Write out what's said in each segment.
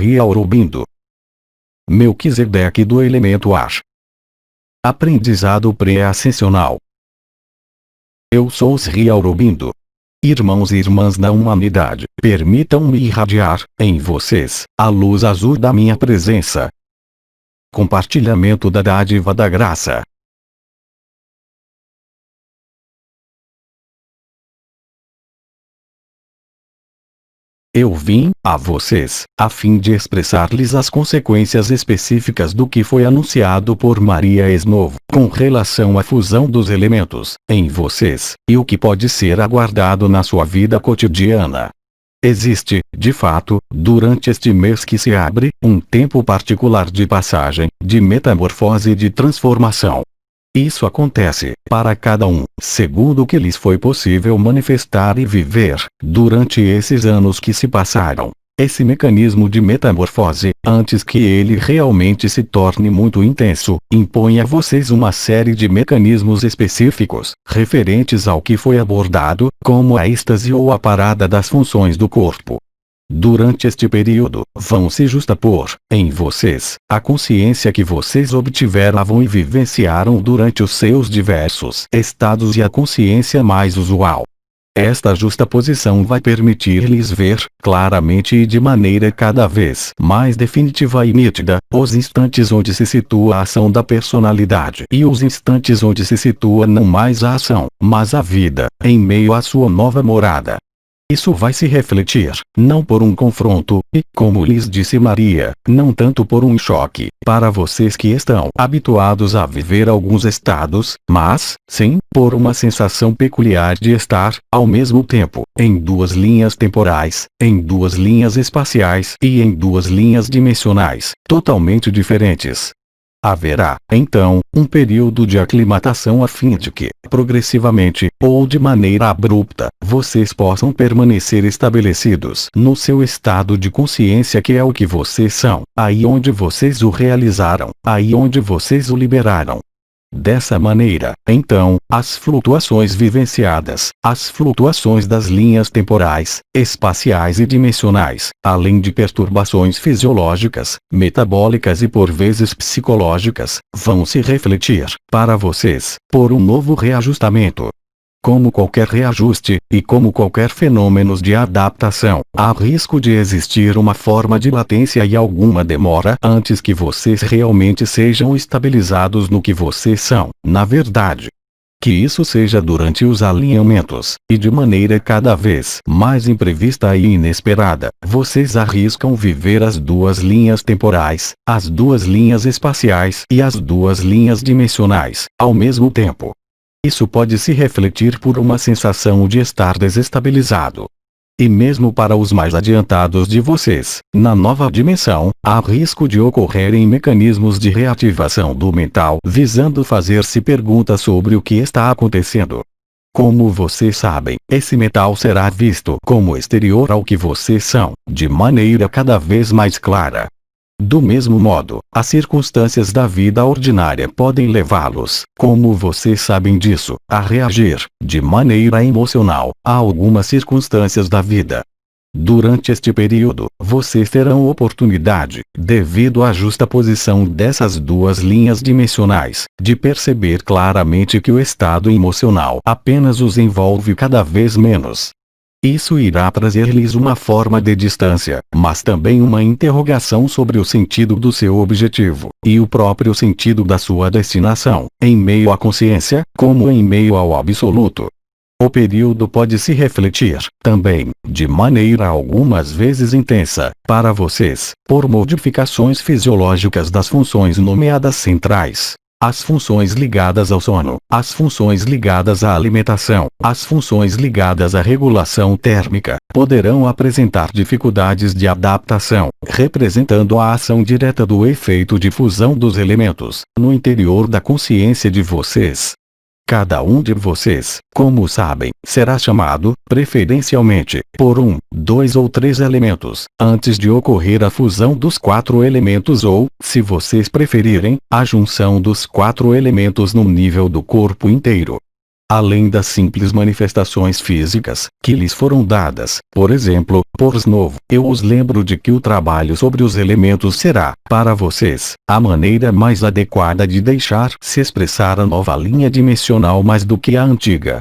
Sri Aurobindo. Melquisedeque do elemento ar. Aprendizado pré-ascensional. Eu sou Sri Aurobindo. Irmãos e irmãs da humanidade, permitam-me irradiar, em vocês, a luz azul da minha presença. Compartilhamento da dádiva da graça. Eu vim, a vocês, a fim de expressar-lhes as consequências específicas do que foi anunciado por Maria Esnovo, com relação à fusão dos elementos, em vocês, e o que pode ser aguardado na sua vida cotidiana. Existe, de fato, durante este mês que se abre, um tempo particular de passagem, de metamorfose e de transformação. Isso acontece, para cada um, segundo o que lhes foi possível manifestar e viver, durante esses anos que se passaram. Esse mecanismo de metamorfose, antes que ele realmente se torne muito intenso, impõe a vocês uma série de mecanismos específicos, referentes ao que foi abordado, como a êxtase ou a parada das funções do corpo. Durante este período, vão se justapor, em vocês, a consciência que vocês obtiveram e vivenciaram durante os seus diversos estados e a consciência mais usual. Esta justaposição vai permitir-lhes ver, claramente e de maneira cada vez mais definitiva e nítida, os instantes onde se situa a ação da personalidade e os instantes onde se situa não mais a ação, mas a vida, em meio à sua nova morada. Isso vai se refletir, não por um confronto, e, como lhes disse Maria, não tanto por um choque, para vocês que estão habituados a viver alguns estados, mas, sim, por uma sensação peculiar de estar, ao mesmo tempo, em duas linhas temporais, em duas linhas espaciais e em duas linhas dimensionais, totalmente diferentes. Haverá, então, um período de aclimatação a fim de que, progressivamente, ou de maneira abrupta, vocês possam permanecer estabelecidos no seu estado de consciência que é o que vocês são, aí onde vocês o realizaram, aí onde vocês o liberaram. Dessa maneira, então, as flutuações vivenciadas, as flutuações das linhas temporais, espaciais e dimensionais, além de perturbações fisiológicas, metabólicas e por vezes psicológicas, vão se refletir, para vocês, por um novo reajustamento. Como qualquer reajuste, e como qualquer fenômeno de adaptação, há risco de existir uma forma de latência e alguma demora antes que vocês realmente sejam estabilizados no que vocês são, na verdade. Que isso seja durante os alinhamentos, e de maneira cada vez mais imprevista e inesperada, vocês arriscam viver as duas linhas temporais, as duas linhas espaciais e as duas linhas dimensionais, ao mesmo tempo. Isso pode se refletir por uma sensação de estar desestabilizado. E mesmo para os mais adiantados de vocês, na nova dimensão, há risco de ocorrerem mecanismos de reativação do mental visando fazer-se perguntas sobre o que está acontecendo. Como vocês sabem, esse mental será visto como exterior ao que vocês são, de maneira cada vez mais clara. Do mesmo modo, as circunstâncias da vida ordinária podem levá-los, como vocês sabem disso, a reagir, de maneira emocional, a algumas circunstâncias da vida. Durante este período, vocês terão oportunidade, devido à justaposição dessas duas linhas dimensionais, de perceber claramente que o estado emocional apenas os envolve cada vez menos. Isso irá trazer-lhes uma forma de distância, mas também uma interrogação sobre o sentido do seu objetivo, e o próprio sentido da sua destinação, em meio à consciência, como em meio ao absoluto. O período pode se refletir, também, de maneira algumas vezes intensa, para vocês, por modificações fisiológicas das funções nomeadas centrais. As funções ligadas ao sono, as funções ligadas à alimentação, as funções ligadas à regulação térmica, poderão apresentar dificuldades de adaptação, representando a ação direta do efeito de fusão dos elementos, no interior da consciência de vocês. Cada um de vocês, como sabem, será chamado, preferencialmente, por 1, 2 ou 3 elementos, antes de ocorrer a fusão dos 4 elementos ou, se vocês preferirem, a junção dos 4 elementos no nível do corpo inteiro. além das simples manifestações físicas, que lhes foram dadas. Por exemplo, por novo, eu os lembro de que o trabalho sobre os elementos será, para vocês, a maneira mais adequada de deixar se expressar a nova linha dimensional mais do que a antiga.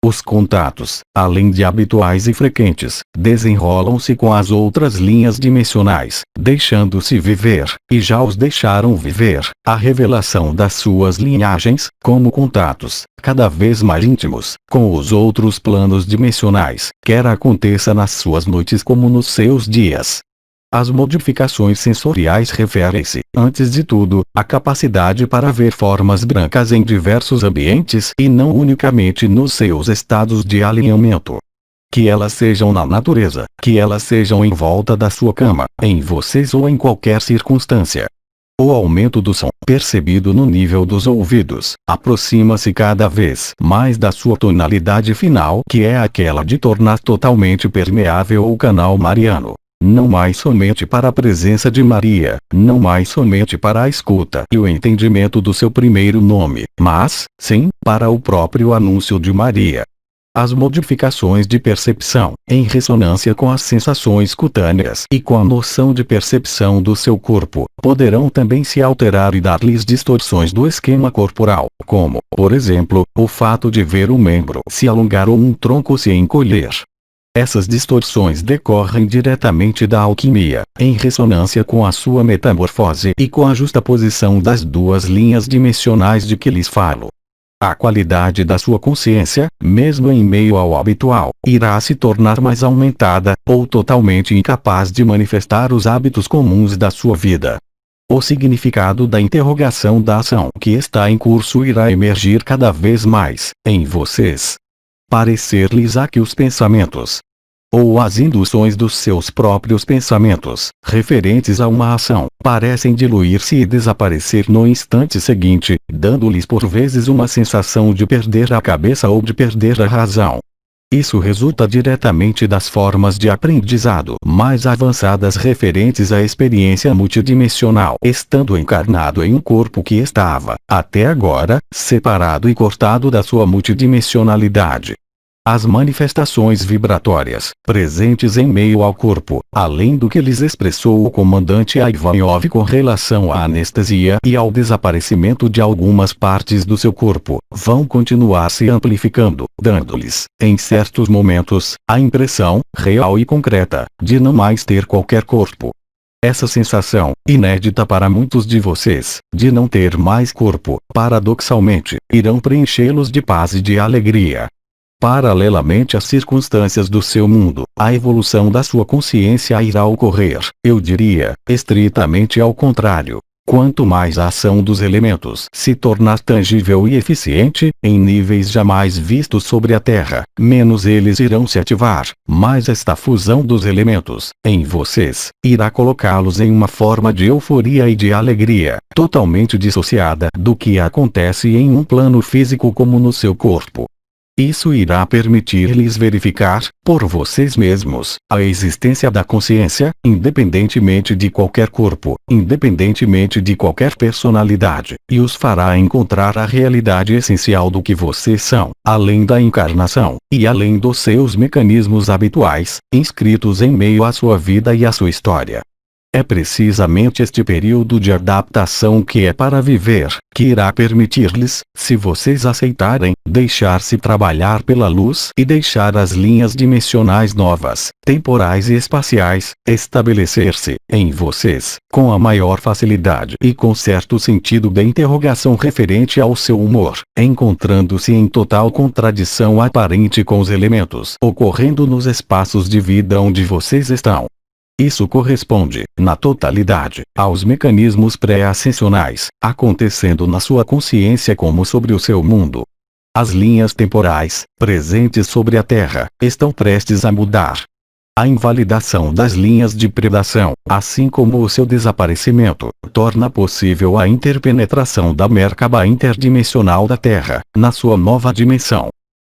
Os contatos, além de habituais e frequentes, desenrolam-se com as outras linhas dimensionais, deixando-se viver, e já os deixaram viver, a revelação das suas linhagens, como contatos, cada vez mais íntimos, com os outros planos dimensionais, quer aconteça nas suas noites como nos seus dias. As modificações sensoriais referem-se, antes de tudo, à capacidade para ver formas brancas em diversos ambientes e não unicamente nos seus estados de alinhamento. Que elas sejam na natureza, que elas sejam em volta da sua cama, em vocês ou em qualquer circunstância. O aumento do som, percebido no nível dos ouvidos, aproxima-se cada vez mais da sua tonalidade final, que é aquela de tornar totalmente permeável o canal mariano. Não mais somente para a presença de Maria, não mais somente para a escuta e o entendimento do seu primeiro nome, mas, sim, para o próprio anúncio de Maria. As modificações de percepção, em ressonância com as sensações cutâneas e com a noção de percepção do seu corpo, poderão também se alterar e dar-lhes distorções do esquema corporal, como, por exemplo, o fato de ver um membro se alongar ou um tronco se encolher. Essas distorções decorrem diretamente da alquimia, em ressonância com a sua metamorfose e com a justaposição das duas linhas dimensionais de que lhes falo. A qualidade da sua consciência, mesmo em meio ao habitual, irá se tornar mais aumentada, ou totalmente incapaz de manifestar os hábitos comuns da sua vida. O significado da interrogação da ação que está em curso irá emergir cada vez mais, em vocês. Parecer-lhes-á que os pensamentos, ou as induções dos seus próprios pensamentos, referentes a uma ação, parecem diluir-se e desaparecer no instante seguinte, dando-lhes por vezes uma sensação de perder a cabeça ou de perder a razão. Isso resulta diretamente das formas de aprendizado mais avançadas referentes à experiência multidimensional, estando encarnado em um corpo que estava, até agora, separado e cortado da sua multidimensionalidade. As manifestações vibratórias, presentes em meio ao corpo, além do que lhes expressou o comandante Ivanov com relação à anestesia e ao desaparecimento de algumas partes do seu corpo, vão continuar se amplificando, dando-lhes, em certos momentos, a impressão, real e concreta, de não mais ter qualquer corpo. Essa sensação, inédita para muitos de vocês, de não ter mais corpo, paradoxalmente, irão preenchê-los de paz e de alegria. Paralelamente às circunstâncias do seu mundo, a evolução da sua consciência irá ocorrer, eu diria, estritamente ao contrário. Quanto mais a ação dos elementos se tornar tangível e eficiente, em níveis jamais vistos sobre a Terra, menos eles irão se ativar, mais esta fusão dos elementos, em vocês, irá colocá-los em uma forma de euforia e de alegria, totalmente dissociada do que acontece em um plano físico como no seu corpo. Isso irá permitir-lhes verificar, por vocês mesmos, a existência da consciência, independentemente de qualquer corpo, independentemente de qualquer personalidade, e os fará encontrar a realidade essencial do que vocês são, além da encarnação, e além dos seus mecanismos habituais, inscritos em meio à sua vida e à sua história. É precisamente este período de adaptação que é para viver, que irá permitir-lhes, se vocês aceitarem, deixar-se trabalhar pela luz e deixar as linhas dimensionais novas, temporais e espaciais, estabelecer-se, em vocês, com a maior facilidade e com certo sentido de interrogação referente ao seu humor, encontrando-se em total contradição aparente com os elementos ocorrendo nos espaços de vida onde vocês estão. Isso corresponde, na totalidade, aos mecanismos pré-ascensionais, acontecendo na sua consciência como sobre o seu mundo. As linhas temporais, presentes sobre a Terra, estão prestes a mudar. A invalidação das linhas de predação, assim como o seu desaparecimento, torna possível a interpenetração da Merkaba interdimensional da Terra, na sua nova dimensão.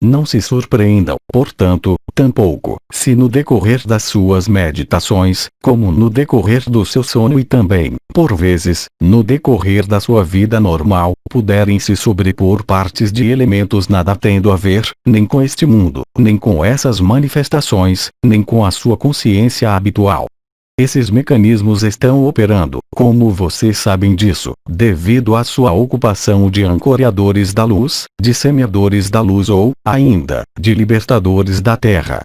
Não se surpreendam, portanto, tampouco, se no decorrer das suas meditações, como no decorrer do seu sono e também, por vezes, no decorrer da sua vida normal, puderem se sobrepor partes de elementos nada tendo a ver, nem com este mundo, nem com essas manifestações, nem com a sua consciência habitual. Esses mecanismos estão operando, como vocês sabem disso, devido à sua ocupação de ancoradores da luz, de semeadores da luz ou, ainda, de libertadores da Terra.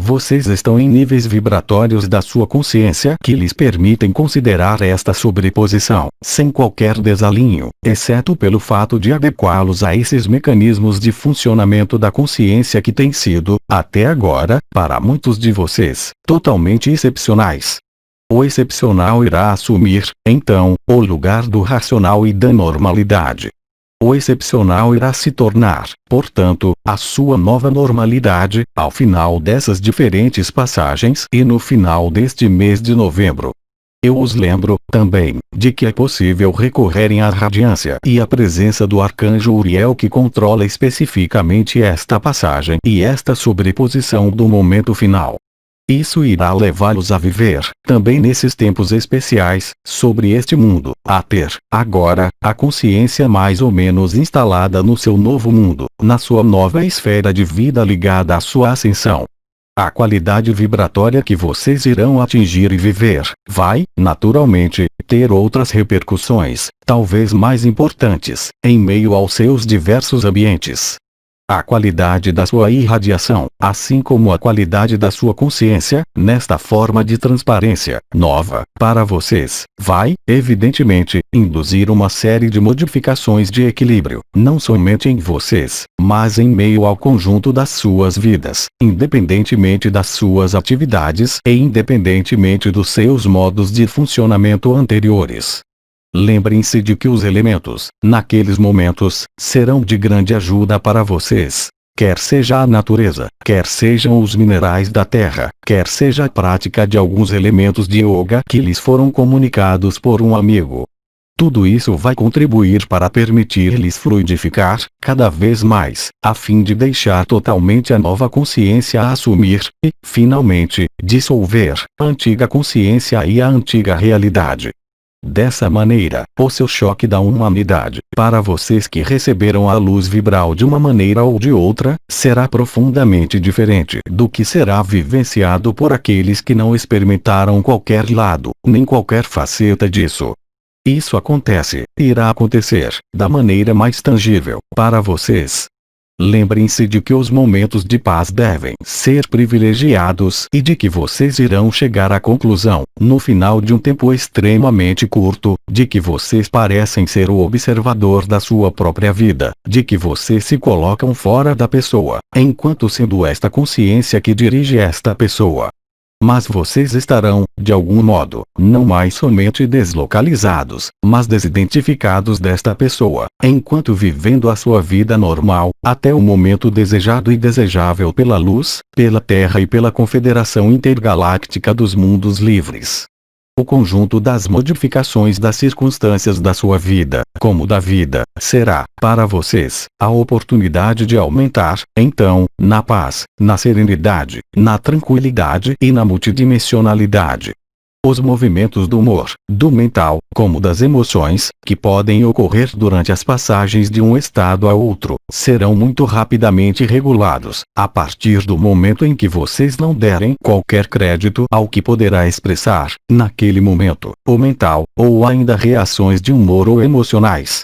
Vocês estão em níveis vibratórios da sua consciência que lhes permitem considerar esta sobreposição, sem qualquer desalinho, exceto pelo fato de adequá-los a esses mecanismos de funcionamento da consciência que têm sido, até agora, para muitos de vocês, totalmente excepcionais. O excepcional irá assumir, então, o lugar do racional e da normalidade. O excepcional irá se tornar, portanto, a sua nova normalidade, ao final dessas diferentes passagens e no final deste mês de novembro. Eu os lembro, também, de que é possível recorrerem à radiância e à presença do arcanjo Uriel que controla especificamente esta passagem e esta sobreposição do momento final. Isso irá levá-los a viver, também nesses tempos especiais, sobre este mundo, a ter, agora, a consciência mais ou menos instalada no seu novo mundo, na sua nova esfera de vida ligada à sua ascensão. A qualidade vibratória que vocês irão atingir e viver, vai, naturalmente, ter outras repercussões, talvez mais importantes, em meio aos seus diversos ambientes. A qualidade da sua irradiação, assim como a qualidade da sua consciência, nesta forma de transparência, nova, para vocês, vai, evidentemente, induzir uma série de modificações de equilíbrio, não somente em vocês, mas em meio ao conjunto das suas vidas, independentemente das suas atividades e independentemente dos seus modos de funcionamento anteriores. Lembrem-se de que os elementos, naqueles momentos, serão de grande ajuda para vocês. Quer seja a natureza, quer sejam os minerais da terra, quer seja a prática de alguns elementos de yoga que lhes foram comunicados por um amigo. Tudo isso vai contribuir para permitir-lhes fluidificar, cada vez mais, a fim de deixar totalmente a nova consciência a assumir, e, finalmente, dissolver a antiga consciência e a antiga realidade. Dessa maneira, o seu choque da humanidade, para vocês que receberam a luz vibral de uma maneira ou de outra, será profundamente diferente do que será vivenciado por aqueles que não experimentaram qualquer lado, nem qualquer faceta disso. Isso acontece, irá acontecer, da maneira mais tangível, para vocês. Lembrem-se de que os momentos de paz devem ser privilegiados e de que vocês irão chegar à conclusão, no final de um tempo extremamente curto, de que vocês parecem ser o observador da sua própria vida, de que vocês se colocam fora da pessoa, enquanto sendo esta consciência que dirige esta pessoa. Mas vocês estarão, de algum modo, não mais somente deslocalizados, mas desidentificados desta pessoa, enquanto vivendo a sua vida normal, até o momento desejado e desejável pela luz, pela Terra e pela Confederação Intergaláctica dos Mundos Livres. O conjunto das modificações das circunstâncias da sua vida, como da vida, será, para vocês, a oportunidade de aumentar, então, na paz, na serenidade, na tranquilidade e na multidimensionalidade. Os movimentos do humor, do mental, como das emoções, que podem ocorrer durante as passagens de um estado a outro, serão muito rapidamente regulados, a partir do momento em que vocês não derem qualquer crédito ao que poderá expressar, naquele momento, o mental, ou ainda reações de humor ou emocionais.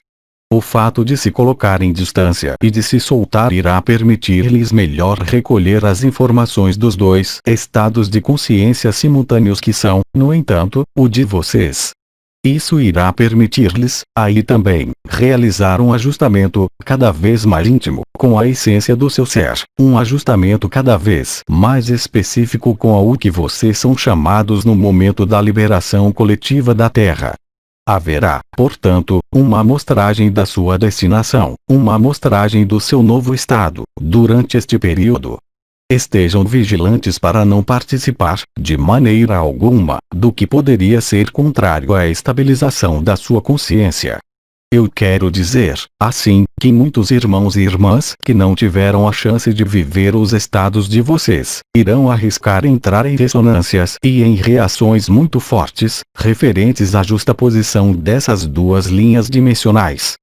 O fato de se colocar em distância e de se soltar irá permitir-lhes melhor recolher as informações dos dois estados de consciência simultâneos que são, no entanto, o de vocês. Isso irá permitir-lhes, aí também, realizar um ajustamento, cada vez mais íntimo, com a essência do seu ser, um ajustamento cada vez mais específico com o que vocês são chamados no momento da liberação coletiva da Terra. Haverá, portanto, uma amostragem da sua destinação, uma amostragem do seu novo estado, durante este período. Estejam vigilantes para não participar, de maneira alguma, do que poderia ser contrário à estabilização da sua consciência. Eu quero dizer, assim, que muitos irmãos e irmãs que não tiveram a chance de viver os estados de vocês, irão arriscar entrar em ressonâncias e em reações muito fortes, referentes à justaposição dessas duas linhas dimensionais.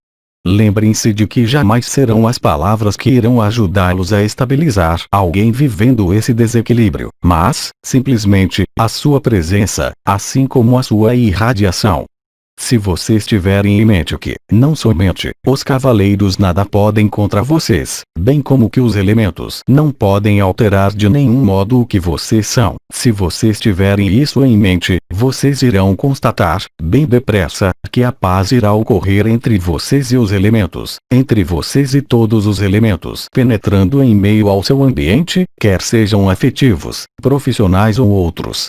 Lembrem-se de que jamais serão as palavras que irão ajudá-los a estabilizar alguém vivendo esse desequilíbrio, mas, simplesmente, a sua presença, assim como a sua irradiação. Se vocês tiverem em mente que, não somente, os cavaleiros nada podem contra vocês, bem como que os elementos não podem alterar de nenhum modo o que vocês são, se vocês tiverem isso em mente, vocês irão constatar, bem depressa, que a paz irá ocorrer entre vocês e os elementos, entre vocês e todos os elementos, penetrando em meio ao seu ambiente, quer sejam afetivos, profissionais ou outros.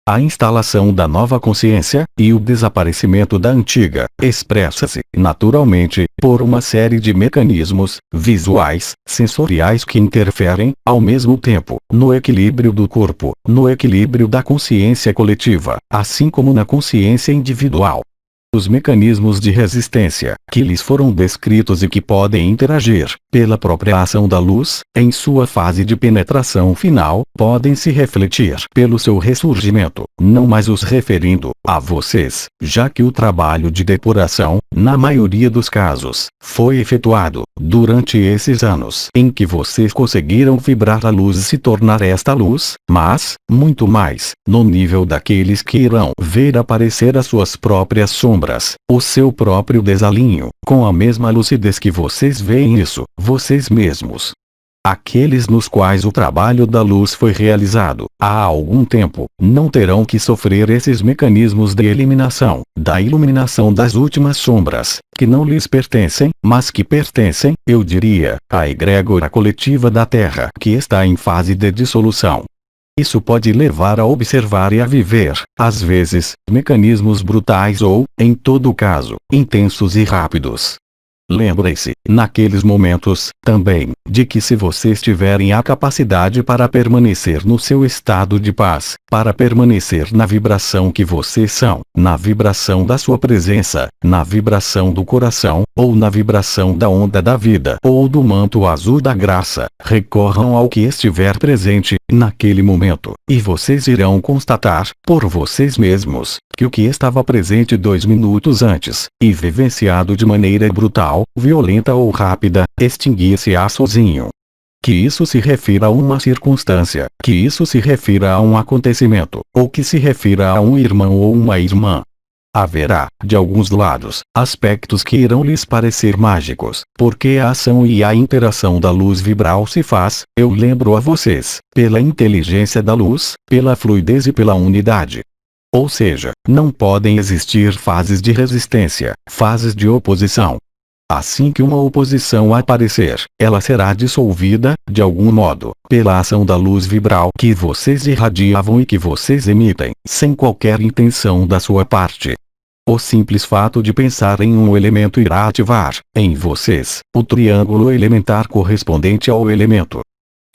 A instalação da nova consciência, e o desaparecimento da antiga, expressa-se, naturalmente, por uma série de mecanismos, visuais, sensoriais que interferem, ao mesmo tempo, no equilíbrio do corpo, no equilíbrio da consciência coletiva, assim como na consciência individual. Os mecanismos de resistência, que lhes foram descritos e que podem interagir, pela própria ação da luz, em sua fase de penetração final, podem se refletir pelo seu ressurgimento, não mais os referindo a vocês, já que o trabalho de depuração, na maioria dos casos, foi efetuado durante esses anos em que vocês conseguiram vibrar a luz e se tornar esta luz, mas, muito mais, no nível daqueles que irão ver aparecer as suas próprias sombras, o seu próprio desalinho, com a mesma lucidez que vocês veem isso, vocês mesmos. Aqueles nos quais o trabalho da luz foi realizado, há algum tempo, não terão que sofrer esses mecanismos de eliminação, da iluminação das últimas sombras, que não lhes pertencem, mas que pertencem, eu diria, à egrégora coletiva da Terra que está em fase de dissolução. Isso pode levar a observar e a viver, às vezes, mecanismos brutais ou, em todo caso, intensos e rápidos. Lembrem-se, naqueles momentos, também, de que se vocês tiverem a capacidade para permanecer no seu estado de paz, para permanecer na vibração que vocês são, na vibração da sua presença, na vibração do coração, ou na vibração da onda da vida, ou do manto azul da graça, recorram ao que estiver presente, naquele momento, e vocês irão constatar, por vocês mesmos, que o que estava presente 2 minutos antes, e vivenciado de maneira brutal, violenta ou rápida, extinguir-se-á sozinho. Que isso se refira a uma circunstância, que isso se refira a um acontecimento, ou que se refira a um irmão ou uma irmã. Haverá, de alguns lados, aspectos que irão lhes parecer mágicos, porque a ação e a interação da luz vibral se faz, eu lembro a vocês, pela inteligência da luz, pela fluidez e pela unidade. Ou seja, não podem existir fases de resistência, fases de oposição. Assim que uma oposição aparecer, ela será dissolvida, de algum modo, pela ação da luz vibral que vocês irradiavam e que vocês emitem, sem qualquer intenção da sua parte. O simples fato de pensar em um elemento irá ativar, em vocês, o triângulo elementar correspondente ao elemento.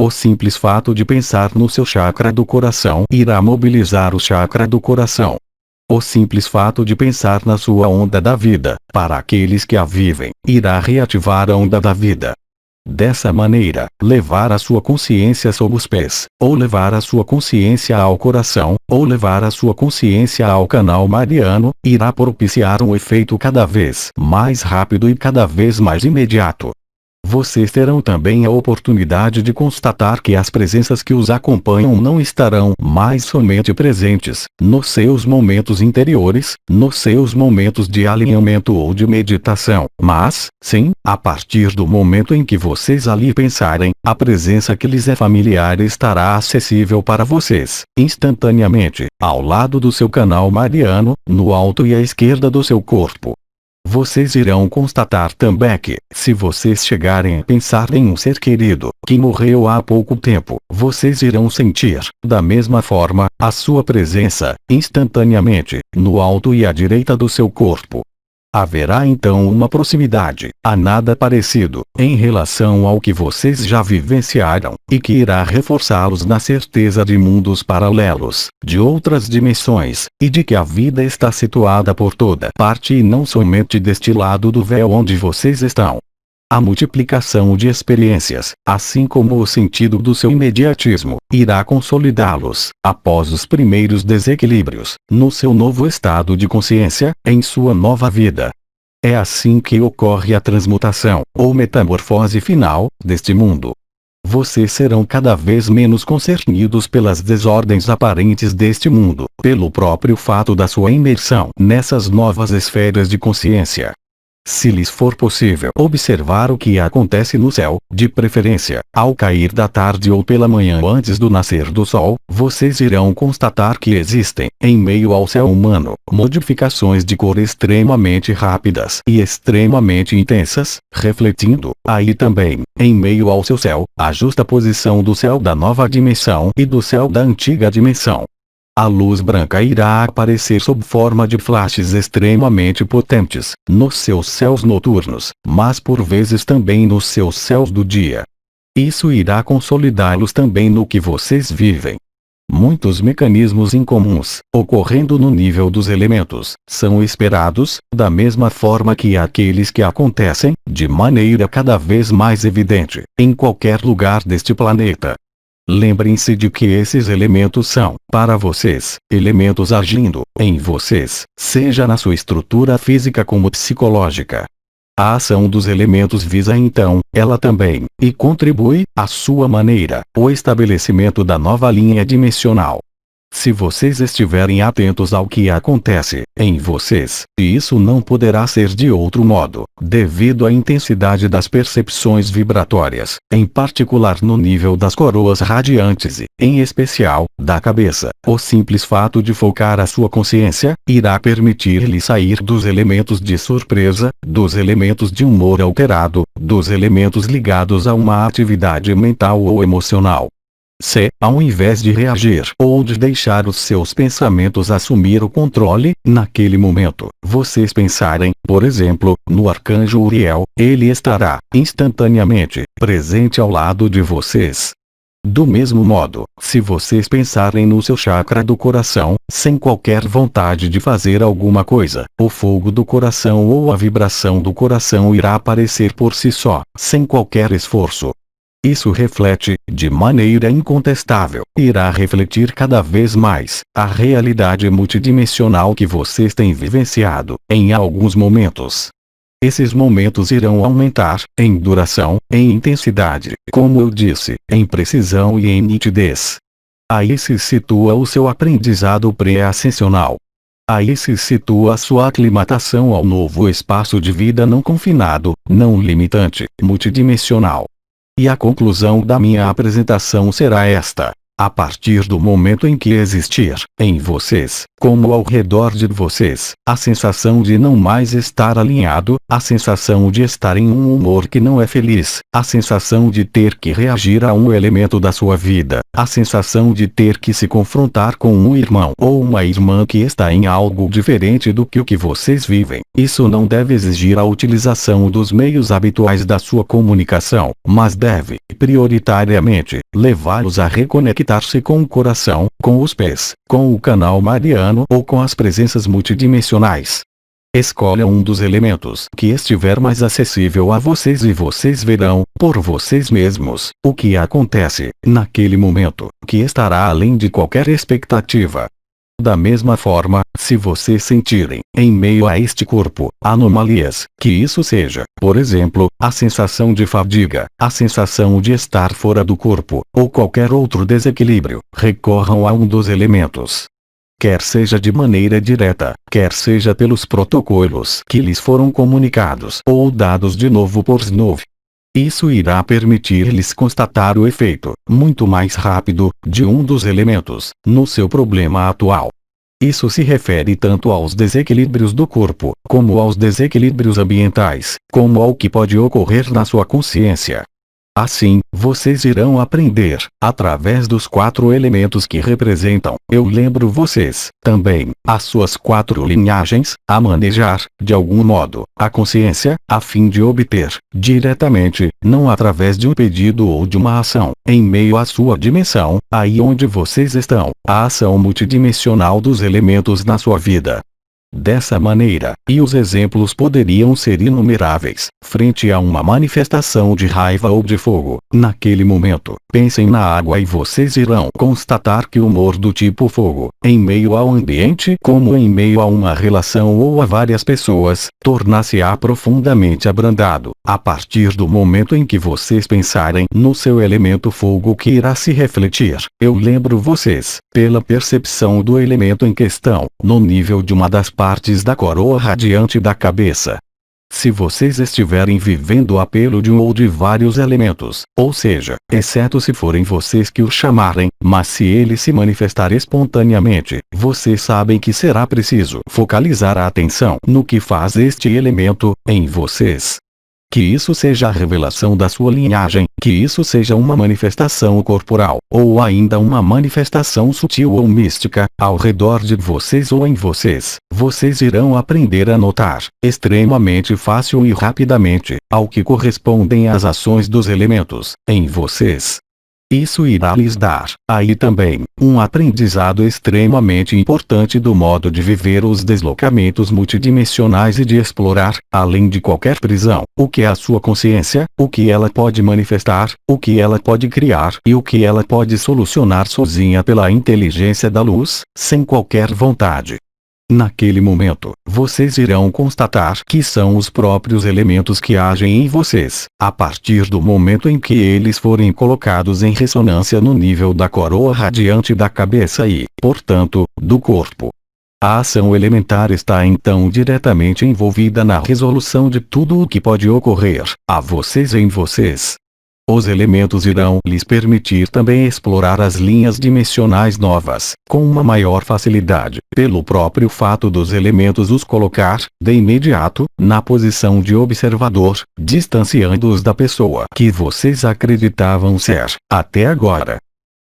O simples fato de pensar no seu chakra do coração irá mobilizar o chakra do coração. O simples fato de pensar na sua onda da vida, para aqueles que a vivem, irá reativar a onda da vida. Dessa maneira, levar a sua consciência sob os pés, ou levar a sua consciência ao coração, ou levar a sua consciência ao canal mariano, irá propiciar um efeito cada vez mais rápido e cada vez mais imediato. Vocês terão também a oportunidade de constatar que as presenças que os acompanham não estarão mais somente presentes, nos seus momentos interiores, nos seus momentos de alinhamento ou de meditação, mas, sim, a partir do momento em que vocês ali pensarem, a presença que lhes é familiar estará acessível para vocês, instantaneamente, ao lado do seu canal mariano, no alto e à esquerda do seu corpo. Vocês irão constatar também que, se vocês chegarem a pensar em um ser querido, que morreu há pouco tempo, vocês irão sentir, da mesma forma, a sua presença, instantaneamente, no alto e à direita do seu corpo. Haverá então uma proximidade, a nada parecido, em relação ao que vocês já vivenciaram, e que irá reforçá-los na certeza de mundos paralelos, de outras dimensões, e de que a vida está situada por toda parte e não somente deste lado do véu onde vocês estão. A multiplicação de experiências, assim como o sentido do seu imediatismo, irá consolidá-los, após os primeiros desequilíbrios, no seu novo estado de consciência, em sua nova vida. É assim que ocorre a transmutação, ou metamorfose final, deste mundo. Vocês serão cada vez menos concernidos pelas desordens aparentes deste mundo, pelo próprio fato da sua imersão nessas novas esferas de consciência. Se lhes for possível observar o que acontece no céu, de preferência, ao cair da tarde ou pela manhã antes do nascer do sol, vocês irão constatar que existem, em meio ao céu humano, modificações de cor extremamente rápidas e extremamente intensas, refletindo, aí também, em meio ao seu céu, a justaposição do céu da nova dimensão e do céu da antiga dimensão. A luz branca irá aparecer sob forma de flashes extremamente potentes, nos seus céus noturnos, mas por vezes também nos seus céus do dia. Isso irá consolidá-los também no que vocês vivem. Muitos mecanismos incomuns, ocorrendo no nível dos elementos, são esperados, da mesma forma que aqueles que acontecem, de maneira cada vez mais evidente, em qualquer lugar deste planeta. Lembrem-se de que esses elementos são, para vocês, elementos agindo, em vocês, seja na sua estrutura física como psicológica. A ação dos elementos visa então, ela também, e contribui, à sua maneira, o estabelecimento da nova linha dimensional. Se vocês estiverem atentos ao que acontece, em vocês, e isso não poderá ser de outro modo, devido à intensidade das percepções vibratórias, em particular no nível das coroas radiantes e, em especial, da cabeça, o simples fato de focar a sua consciência, irá permitir-lhe sair dos elementos de surpresa, dos elementos de humor alterado, dos elementos ligados a uma atividade mental ou emocional. Se, ao invés de reagir ou de deixar os seus pensamentos assumir o controle, naquele momento, vocês pensarem, por exemplo, no arcanjo Uriel, ele estará, instantaneamente, presente ao lado de vocês. Do mesmo modo, se vocês pensarem no seu chakra do coração, sem qualquer vontade de fazer alguma coisa, o fogo do coração ou a vibração do coração irá aparecer por si só, sem qualquer esforço. Isso reflete, de maneira incontestável, irá refletir cada vez mais, a realidade multidimensional que vocês têm vivenciado, em alguns momentos. Esses momentos irão aumentar, em duração, em intensidade, como eu disse, em precisão e em nitidez. Aí se situa o seu aprendizado pré-ascensional. Aí se situa a sua aclimatação ao novo espaço de vida não confinado, não limitante, multidimensional. E a conclusão da minha apresentação será esta. A partir do momento em que existir, em vocês, como ao redor de vocês, a sensação de não mais estar alinhado, a sensação de estar em um humor que não é feliz, a sensação de ter que reagir a um elemento da sua vida, a sensação de ter que se confrontar com um irmão ou uma irmã que está em algo diferente do que o que vocês vivem, isso não deve exigir a utilização dos meios habituais da sua comunicação, mas deve, prioritariamente, levá-los a reconectar-se com o coração, com os pés, com o canal mariano ou com as presenças multidimensionais. Escolha um dos elementos que estiver mais acessível a vocês e vocês verão, por vocês mesmos, o que acontece, naquele momento, que estará além de qualquer expectativa. Da mesma forma, se vocês sentirem, em meio a este corpo, anomalias, que isso seja, por exemplo, a sensação de fadiga, a sensação de estar fora do corpo, ou qualquer outro desequilíbrio, recorram a um dos elementos. Quer seja de maneira direta, quer seja pelos protocolos que lhes foram comunicados ou dados de novo por Snov. Isso irá permitir-lhes constatar o efeito, muito mais rápido, de um dos elementos, no seu problema atual. Isso se refere tanto aos desequilíbrios do corpo, como aos desequilíbrios ambientais, como ao que pode ocorrer na sua consciência. Assim, vocês irão aprender, através dos 4 elementos que representam, eu lembro vocês, também, as suas 4 linhagens, a manejar, de algum modo, a consciência, a fim de obter, diretamente, não através de um pedido ou de uma ação, em meio à sua dimensão, aí onde vocês estão, a ação multidimensional dos elementos na sua vida. Dessa maneira, e os exemplos poderiam ser inumeráveis, frente a uma manifestação de raiva ou de fogo, naquele momento, pensem na água e vocês irão constatar que o humor do tipo fogo, em meio ao ambiente como em meio a uma relação ou a várias pessoas, tornar-se-á profundamente abrandado, a partir do momento em que vocês pensarem no seu elemento fogo que irá se refletir, eu lembro vocês, pela percepção do elemento em questão, no nível de uma das partes da coroa radiante da cabeça. Se vocês estiverem vivendo o apelo de um ou de vários elementos, ou seja, exceto se forem vocês que o chamarem, mas se ele se manifestar espontaneamente, vocês sabem que será preciso focalizar a atenção no que faz este elemento, em vocês. Que isso seja a revelação da sua linhagem, que isso seja uma manifestação corporal, ou ainda uma manifestação sutil ou mística, ao redor de vocês ou em vocês, vocês irão aprender a notar, extremamente fácil e rapidamente, ao que correspondem as ações dos elementos, em vocês. Isso irá lhes dar, aí também, um aprendizado extremamente importante do modo de viver os deslocamentos multidimensionais e de explorar, além de qualquer prisão, o que é a sua consciência, o que ela pode manifestar, o que ela pode criar e o que ela pode solucionar sozinha pela inteligência da luz, sem qualquer vontade. Naquele momento, vocês irão constatar que são os próprios elementos que agem em vocês, a partir do momento em que eles forem colocados em ressonância no nível da coroa radiante da cabeça e, portanto, do corpo. A ação elementar está então diretamente envolvida na resolução de tudo o que pode ocorrer, a vocês e em vocês. Os elementos irão lhes permitir também explorar as linhas dimensionais novas, com uma maior facilidade, pelo próprio fato dos elementos os colocar, de imediato, na posição de observador, distanciando-os da pessoa que vocês acreditavam ser, até agora.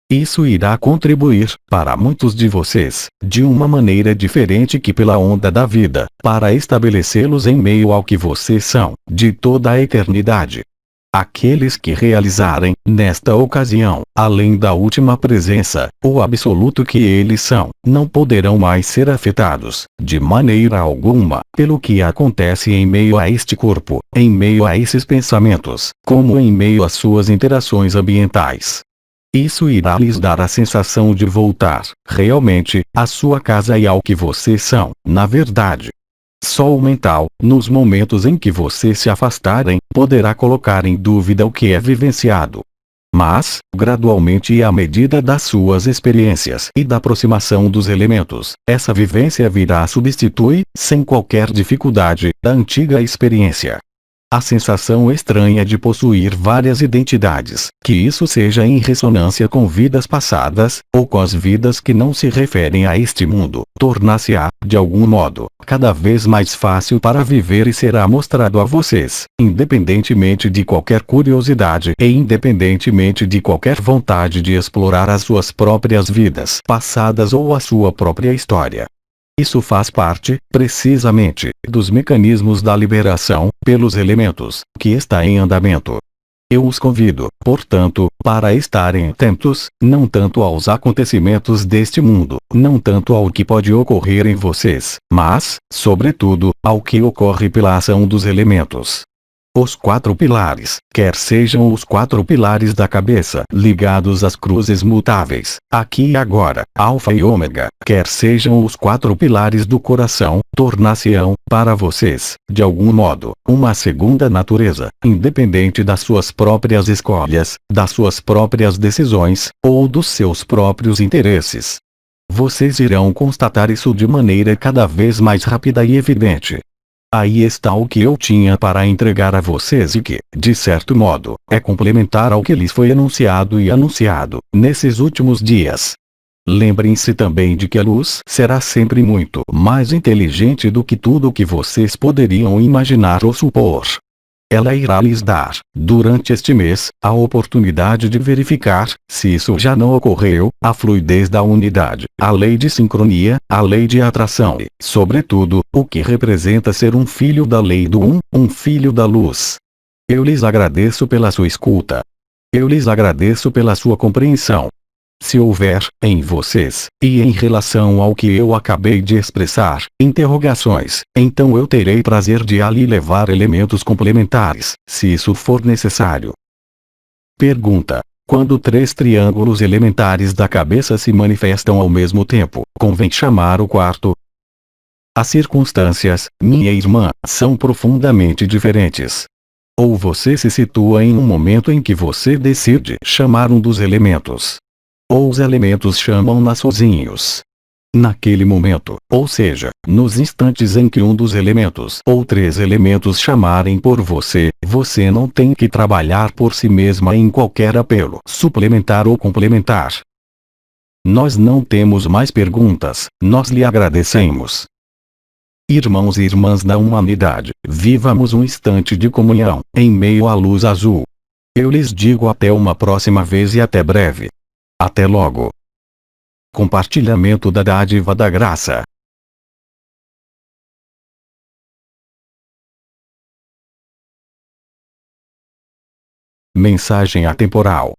Isso irá contribuir, para muitos de vocês, de uma maneira diferente que pela onda da vida, para estabelecê-los em meio ao que vocês são, de toda a eternidade. Aqueles que realizarem, nesta ocasião, além da última presença, o absoluto que eles são, não poderão mais ser afetados, de maneira alguma, pelo que acontece em meio a este corpo, em meio a esses pensamentos, como em meio às suas interações ambientais. Isso irá lhes dar a sensação de voltar, realmente, à sua casa e ao que vocês são, na verdade. Só o mental, nos momentos em que vocês se afastarem, poderá colocar em dúvida o que é vivenciado. Mas, gradualmente e à medida das suas experiências e da aproximação dos elementos, essa vivência virá substituir, sem qualquer dificuldade, a antiga experiência. A sensação estranha de possuir várias identidades, que isso seja em ressonância com vidas passadas, ou com as vidas que não se referem a este mundo, tornar-se-á, de algum modo, cada vez mais fácil para viver e será mostrado a vocês, independentemente de qualquer curiosidade e independentemente de qualquer vontade de explorar as suas próprias vidas passadas ou a sua própria história. Isso faz parte, precisamente, dos mecanismos da liberação, pelos elementos, que está em andamento. Eu os convido, portanto, para estarem atentos, não tanto aos acontecimentos deste mundo, não tanto ao que pode ocorrer em vocês, mas, sobretudo, ao que ocorre pela ação dos elementos. Os 4 pilares, quer sejam os 4 pilares da cabeça ligados às cruzes mutáveis, aqui e agora, alfa e ômega, quer sejam os 4 pilares do coração, tornar-se-ão, para vocês, de algum modo, uma segunda natureza, independente das suas próprias escolhas, das suas próprias decisões, ou dos seus próprios interesses. Vocês irão constatar isso de maneira cada vez mais rápida e evidente. Aí está o que eu tinha para entregar a vocês e que, de certo modo, é complementar ao que lhes foi anunciado nesses últimos dias. Lembrem-se também de que a luz será sempre muito mais inteligente do que tudo o que vocês poderiam imaginar ou supor. ela irá lhes dar, durante este mês, a oportunidade de verificar, se isso já não ocorreu, a fluidez da unidade, a lei de sincronia, a lei de atração e, sobretudo, o que representa ser um filho da lei do um filho da luz. Eu lhes agradeço pela sua escuta. Eu lhes agradeço pela sua compreensão. Se houver, em vocês, e em relação ao que eu acabei de expressar, interrogações, então eu terei prazer de ali levar elementos complementares, se isso for necessário. Pergunta: quando 3 triângulos elementares da cabeça se manifestam ao mesmo tempo, convém chamar o quarto? As circunstâncias, minha irmã, são profundamente diferentes. Ou você se situa em um momento em que você decide chamar um dos elementos. Ou os elementos chamam-na sozinhos. Naquele momento, ou seja, nos instantes em que um dos elementos ou 3 elementos chamarem por você, você não tem que trabalhar por si mesma em qualquer apelo suplementar ou complementar. Nós não temos mais perguntas, nós lhe agradecemos. Irmãos e irmãs da humanidade, vivamos um instante de comunhão, em meio à luz azul. Eu lhes digo até uma próxima vez e até breve. Até logo. Compartilhamento da dádiva da graça. Mensagem atemporal.